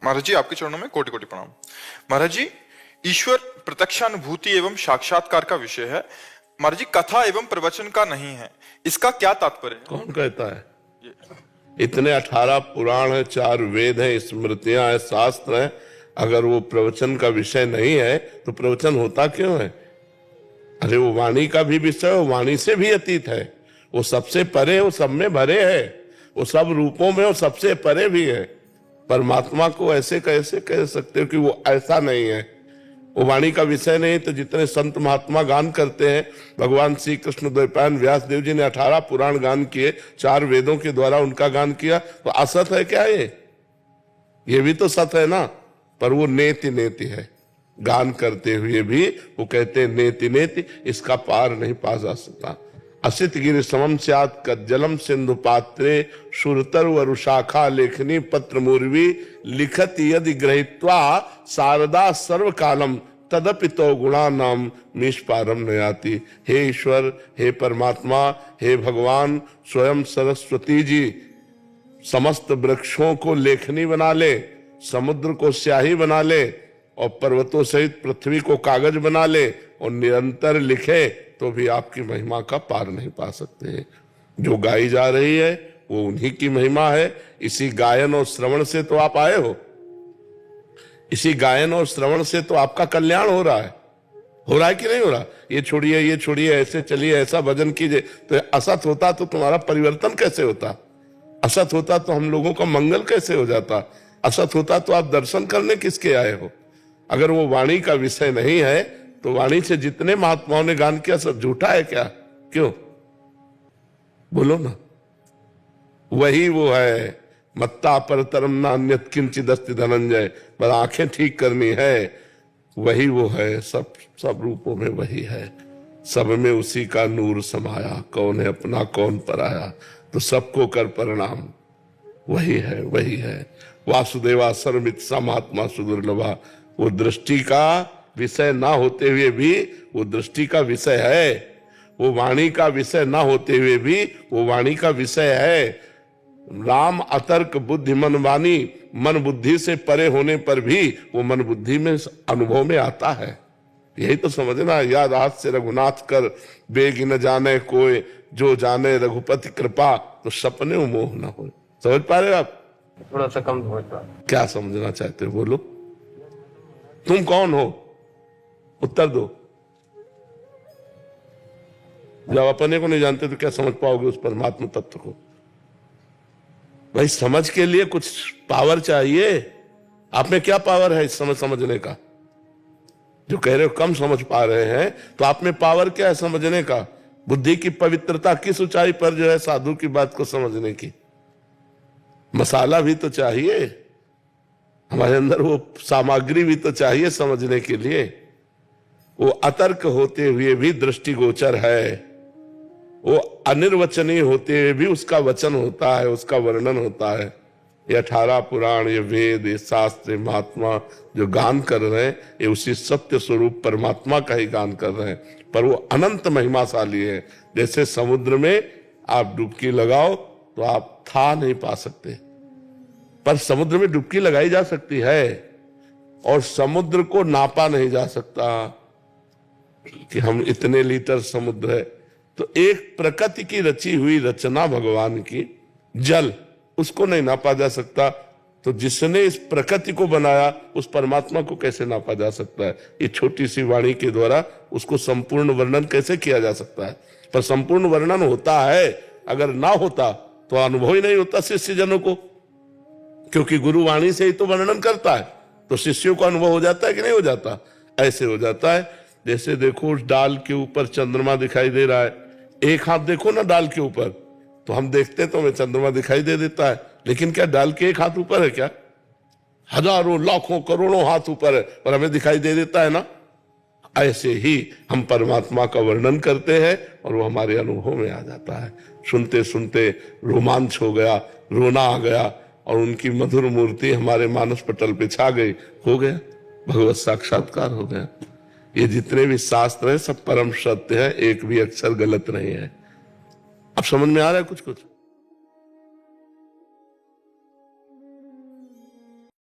महाराज जी, आपके चरणों में कोटि कोटि प्रणाम। महाराज जी, ईश्वर प्रत्यक्षानुभूति एवं साक्षात्कार का विषय है। महाराज जी, कथा एवं प्रवचन का नहीं है, इसका क्या तात्पर्य है? कौन कहता है? इतने 18 पुराण है, 4 वेद है, स्मृतियां है, शास्त्र है। अगर वो प्रवचन का विषय नहीं है तो प्रवचन होता क्यों है? अरे वो वाणी का भी विषय, वो वाणी से भी अतीत है, वो सबसे परे, वो सब में भरे है, वो सब रूपों में वो सबसे परे भी है। परमात्मा को ऐसे कैसे कह सकते हो कि वो ऐसा नहीं है? वो वाणी का विषय नहीं। तो जितने संत महात्मा गान करते हैं, भगवान श्री कृष्ण द्वैपायन व्यास देव जी ने 18 पुराण गान किए, 4 वेदों के द्वारा उनका गान किया, तो असत है क्या ये भी तो सत है ना। पर वो नेति नेति है, गान करते हुए भी वो कहते हैं नेति नेति, इसका पार नहीं पा जा सकता। असित गिरि समम स्यात् कज्जलम सिंधु पात्रे सुरतर वरुशाखा लेखनी पत्र मूर्वी लिखत यदि ग्रहीत्वा शारदा सर्व कालम तदपि तो गुणा नाम मीश पारम नयाति। हे ईश्वर, हे परमात्मा, हे भगवान, स्वयं सरस्वती जी समस्त वृक्षों को लेखनी बना ले, समुद्र को स्याही बना ले और पर्वतों सहित पृथ्वी को कागज बना ले और निरंतर लिखे, तो भी आपकी महिमा का पार नहीं पा सकते। जो गाई जा रही है वो उन्हीं की महिमा है। इसी गायन और श्रवण से तो आप आए हो, इसी गायन और श्रवण से तो आपका कल्याण हो रहा है कि नहीं हो रहा? ये छोड़िए, ऐसे चलिए, ऐसा भजन कीजिए। तो असत होता तो तुम्हारा परिवर्तन कैसे होता? असत होता तो हम लोगों का मंगल कैसे हो जाता? असत होता तो आप दर्शन करने किसके आए हो? अगर वो वाणी का विषय नहीं है तो वाणी से जितने महात्माओं ने गान किया सब झूठा है क्या? क्यों? बोलो ना। वही वो है, मत्ता परतरम नान्यत किंचिद अस्ति धनंजय। पर आंखें ठीक करनी है, वही वो है, सब रूपों में वही है, सब में उसी का नूर समाया। कौन है अपना कौन पराया, तो सबको कर प्रणाम, वही है। वासुदेवा सर्वमित सा महात्मा सुदुर्लभा। वो दृष्टि का विषय ना होते हुए भी वो दृष्टि का विषय है, वो वाणी का विषय ना होते हुए भी वो वाणी का विषय है। राम अतर्क बुद्धि मन वाणी, मन बुद्धि से परे होने पर भी वो मन बुद्धि में अनुभव में आता है। यही तो समझना। याद हाथ से रघुनाथ कर, बेग न जाने कोई, जो जाने रघुपति कृपा, तो सपने मोह न हो। समझ पा रहे हो आप? थोड़ा सा कम समझ पा। क्या समझना चाहते हो? बोलो, तुम कौन हो? उत्तर दो। जब अपने को नहीं जानते तो क्या समझ पाओगे उस परमात्मा तत्व को? भाई, समझ के लिए कुछ पावर चाहिए। आप में क्या पावर है इस समझने का? जो कह रहे हो कम समझ पा रहे हैं, तो आप में पावर क्या है समझने का? बुद्धि की पवित्रता किस ऊंचाई पर जो है साधु की बात को समझने की? मसाला भी तो चाहिए हमारे अंदर, वो सामग्री भी तो चाहिए समझने के लिए। वो अतर्क होते हुए भी दृष्टिगोचर है, वो अनिर्वचनीय होते हुए भी उसका वचन होता है, उसका वर्णन होता है। ये 18 पुराण, ये वेद, ये शास्त्र, महात्मा जो गान कर रहे हैं, ये उसी सत्य स्वरूप परमात्मा का ही गान कर रहे हैं। पर वो अनंत महिमाशाली है। जैसे समुद्र में आप डुबकी लगाओ तो आप था नहीं पा सकते, पर समुद्र में डुबकी लगाई जा सकती है। और समुद्र को नापा नहीं जा सकता कि हम इतने लीटर समुद्र है। तो एक प्रकृति की रची हुई रचना भगवान की, जल, उसको नहीं नापा जा सकता। तो जिसने इस प्रकृति को बनाया उस परमात्मा को कैसे नापा जा सकता है? ये छोटी सी वाणी के द्वारा उसको संपूर्ण वर्णन कैसे किया जा सकता है? पर संपूर्ण वर्णन होता है, अगर ना होता तो अनुभव ही नहीं होता शिष्य जनों को, क्योंकि गुरु वाणी से ही तो वर्णन करता है। तो शिष्यों को अनुभव हो जाता है कि नहीं हो जाता? ऐसे हो जाता है। जैसे देखो, उस डाल के ऊपर चंद्रमा दिखाई दे रहा है, एक हाथ देखो ना डाल के ऊपर, तो हम देखते तो हमें चंद्रमा दिखाई दे देता है। लेकिन क्या डाल के एक हाथ ऊपर है क्या? हजारों लाखों करोड़ों हाथ ऊपर है, पर हमें दिखाई दे देता है ना। ऐसे ही हम परमात्मा का वर्णन करते हैं और वो हमारे अनुभव में आ जाता है। सुनते सुनते रोमांच हो गया, रोना आ गया, और उनकी मधुर मूर्ति हमारे मानस पटल पे छा गई, हो गया भगवत साक्षात्कार हो गया। ये जितने भी शास्त्र हैं सब परम सत्य है, एक भी अक्षर गलत नहीं है। अब समझ में आ रहा है कुछ?